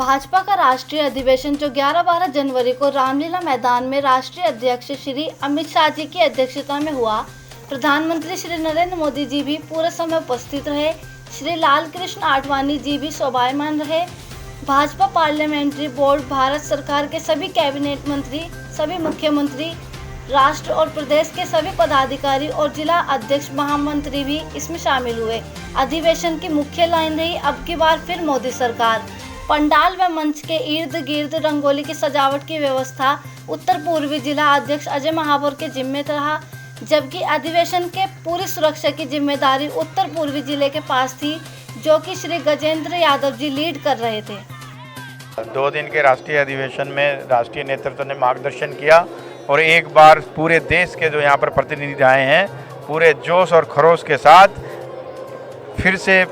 भाजपा का राष्ट्रीय अधिवेशन जो 11-12 जनवरी को रामलीला मैदान में राष्ट्रीय अध्यक्ष श्री अमित शाह जी की अध्यक्षता में हुआ। प्रधानमंत्री श्री नरेंद्र मोदी जी भी पूरे समय उपस्थित रहे। श्री लाल कृष्ण आडवाणी जी भी शोभायमान रहे। भाजपा पार्लियामेंट्री बोर्ड, भारत सरकार के सभी कैबिनेट मंत्री, सभी मुख्यमंत्री, राष्ट्र और प्रदेश के सभी पदाधिकारी और जिला अध्यक्ष महामंत्री भी इसमें शामिल हुए। अधिवेशन की मुख्य लाइन रही, अब की बार फिर मोदी सरकार। पंडाल व मंच के इर्द गिर्द रंगोली की सजावट की व्यवस्था उत्तर पूर्वी जिला अध्यक्ष अजय महावर के जिम्मे रहा, जबकि अधिवेशन के पूरी सुरक्षा की जिम्मेदारी उत्तर पूर्वी जिले के पास थी, जो कि श्री गजेंद्र यादव जी लीड कर रहे थे। 2 दिन के राष्ट्रीय अधिवेशन में राष्ट्रीय नेतृत्व ने मार्गदर्शन किया और एक बार पूरे देश के जो यहाँ पर प्रतिनिधि आए हैं, पूरे जोश और खरोश के साथ फिर से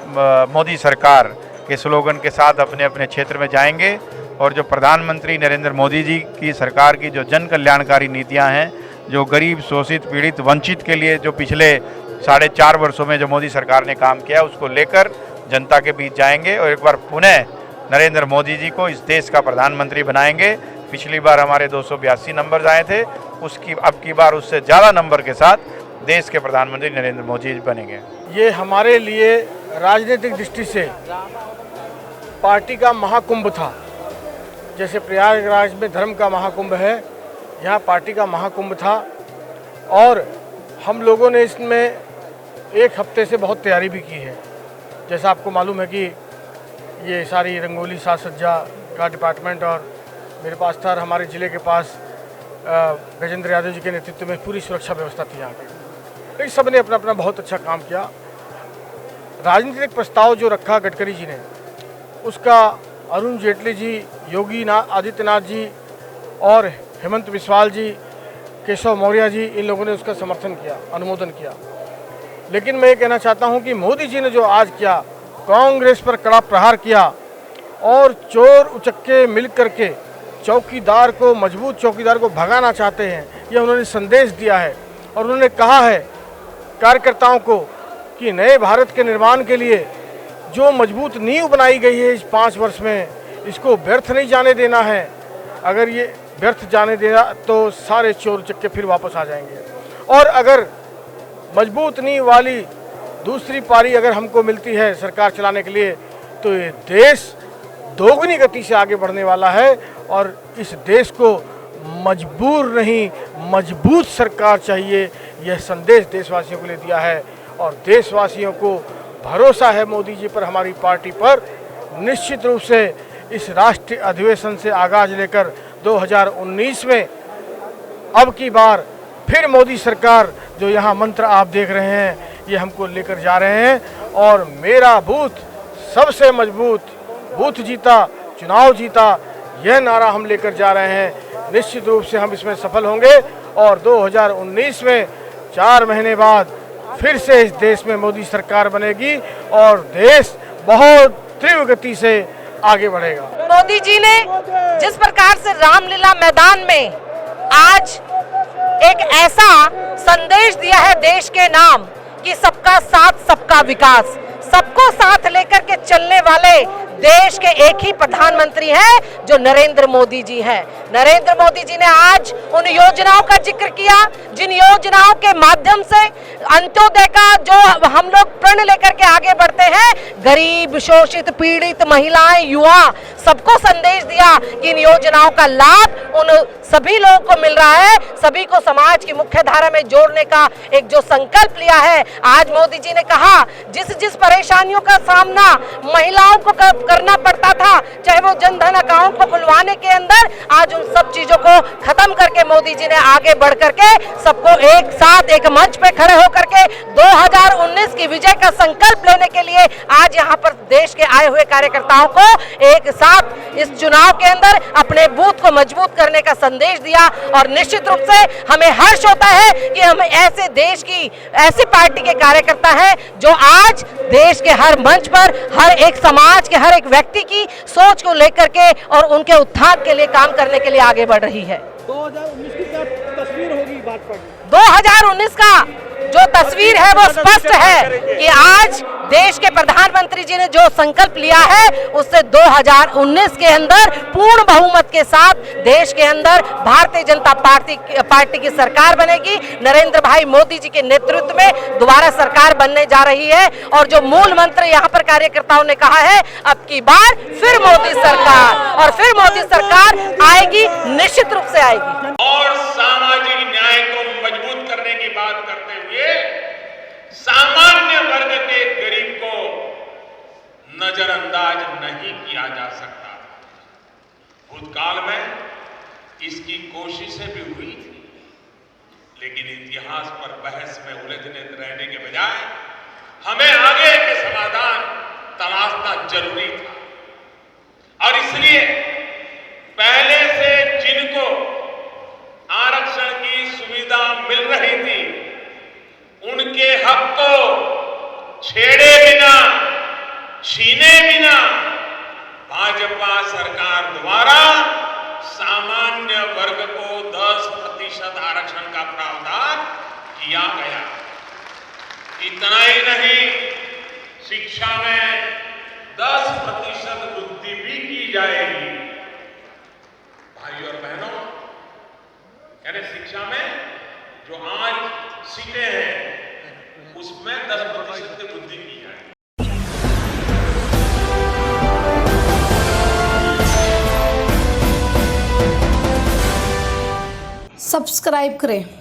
मोदी सरकार के स्लोगन के साथ अपने अपने क्षेत्र में जाएंगे। और जो प्रधानमंत्री नरेंद्र मोदी जी की सरकार की जो जन कल्याणकारी नीतियां हैं, जो गरीब, शोषित, पीड़ित, वंचित के लिए जो पिछले 4.5 वर्षों में जो मोदी सरकार ने काम किया, उसको लेकर जनता के बीच जाएंगे और एक बार पुनः नरेंद्र मोदी जी को इस देश का प्रधानमंत्री बनाएंगे। पिछली बार हमारे 282 नंबर आए थे, उसकी अब की बार उससे ज़्यादा नंबर के साथ देश के प्रधानमंत्री नरेंद्र मोदी जी बनेंगे। ये हमारे लिए राजनीतिक दृष्टि से पार्टी का महाकुंभ था। जैसे प्रयागराज में धर्म का महाकुंभ है, यहाँ पार्टी का महाकुंभ था और हम लोगों ने इसमें 1 हफ्ते से बहुत तैयारी भी की है। जैसा आपको मालूम है कि ये सारी रंगोली साज सज्जा का डिपार्टमेंट और मेरे पास था, और हमारे ज़िले के पास गजेंद्र यादव जी के नेतृत्व में पूरी सुरक्षा व्यवस्था थी यहाँ की। सब ने अपना अपना बहुत अच्छा काम किया। राजनीतिक प्रस्ताव जो रखा गडकरी जी ने, उसका अरुण जेटली जी, योगी आदित्यनाथ जी और हेमंत बिस्वाल जी, केशव मौर्य जी, इन लोगों ने उसका समर्थन किया, अनुमोदन किया। लेकिन मैं ये कहना चाहता हूं कि मोदी जी ने जो आज किया, कांग्रेस पर कड़ा प्रहार किया और चोर उचक्के मिल करके चौकीदार को, मजबूत चौकीदार को भगाना चाहते हैं, ये उन्होंने संदेश दिया है। और उन्होंने कहा है कार्यकर्ताओं को कि नए भारत के निर्माण के लिए जो मजबूत नींव बनाई गई है इस 5 वर्ष में, इसको व्यर्थ नहीं जाने देना है। अगर ये व्यर्थ जाने देना तो सारे चोर चक्के फिर वापस आ जाएंगे। और अगर मजबूत नींव वाली दूसरी पारी अगर हमको मिलती है सरकार चलाने के लिए, तो ये देश दोगुनी गति से आगे बढ़ने वाला है। और इस देश को मजबूर नहीं, मजबूत सरकार चाहिए, यह संदेश देशवासियों को ले दिया है। और देशवासियों को भरोसा है मोदी जी पर, हमारी पार्टी पर। निश्चित रूप से इस राष्ट्रीय अधिवेशन से आगाज लेकर 2019 में अब की बार फिर मोदी सरकार, जो यहाँ मंत्र आप देख रहे हैं, ये हमको लेकर जा रहे हैं। और मेरा बूथ सबसे मजबूत, बूथ जीता चुनाव जीता, यह नारा हम लेकर जा रहे हैं। निश्चित रूप से हम इसमें सफल होंगे और 2019 में 4 महीने बाद फिर से इस देश में मोदी सरकार बनेगी और देश बहुत तीव्र गति से आगे बढ़ेगा। मोदी जी ने जिस प्रकार से रामलीला मैदान में आज एक ऐसा संदेश दिया है देश के नाम कि सबका साथ सबका विकास, सबको साथ लेकर के चलने वाले देश के एक ही प्रधानमंत्री हैं जो नरेंद्र मोदी जी हैं। नरेंद्र मोदी जी ने आज उन योजनाओं का जिक्र किया जिन योजनाओं के माध्यम से अंत्योदय का जो हम लोग प्रण लेकर के आगे बढ़ते हैं, गरीब, शोषित, पीड़ित, महिलाएं, युवा, सबको संदेश दिया कि इन योजनाओं का लाभ उन सभी लोगों को मिल रहा है। सभी को समाज की मुख्य धारा में जोड़ने का एक जो संकल्प लिया है, आज मोदी जी ने कहा जिस परेशानियों का सामना महिलाओं को करना पड़ता था, चाहे वो जनधन अकाउंट को खुलवाने के अंदर, आज उन सब चीजों को खत्म करके मोदी जी ने आगे बढ़ करके सबको एक साथ एक मंच पे खड़े होकर के 2019 की विजय का संकल्प लेने के लिए आज यहाँ पर देश के आए हुए कार्यकर्ताओं को एक साथ इस चुनाव के अंदर अपने बूथ को मजबूत करने का संदेश दिया। और निश्चित रूप से हमें हर्ष होता है कि हम ऐसे देश की, ऐसी पार्टी के कार्यकर्ता हैं जो आज देश के हर मंच पर, हर एक समाज के हर एक व्यक्ति की सोच को लेकर के और उनके उत्थान के लिए काम करने के लिए आगे बढ़ रही है। 2019 की क्या तस्वीर होगी बात पर? 2019 का जो तस्वीर है वो स्पष्ट है कि आज देश के प्रधानमंत्री जी ने जो संकल्प लिया है उससे 2019 के अंदर पूर्ण बहुमत के साथ देश के अंदर भारतीय जनता पार्टी की सरकार बनेगी। नरेंद्र भाई मोदी जी के नेतृत्व में दोबारा सरकार बनने जा रही है और जो मूल मंत्र यहाँ पर कार्यकर्ताओं ने कहा है, अब की बार फिर मोदी सरकार, और फिर मोदी सरकार आएगी, निश्चित रूप से आएगी। और सामाजिक न्याय को मजबूत करने की बात करते हुए सामान्य वर्ग के गरीब को नजरअंदाज नहीं किया जा सकता। भूतकाल में इसकी कोशिशें भी हुई थी, लेकिन इतिहास पर बहस में उलझने रहने के बजाय हमें आगे के समाधान तलाशना जरूरी था। और इसलिए पहले से जिनको आरक्षण की सुविधा मिल रही थी, उनके हक को छेड़े बिना, छीने बिना भाजपा सरकार द्वारा सामान्य वर्ग को 10% आरक्षण का प्रावधान किया गया। इतना ही नहीं, शिक्षा में 10% वृद्धि भी की जाएगी। भाइयों और बहनों, यानी शिक्षा में जो आज सीटें हैं उसमें 10% की वृद्धि की जाएगी। सब्सक्राइब करें।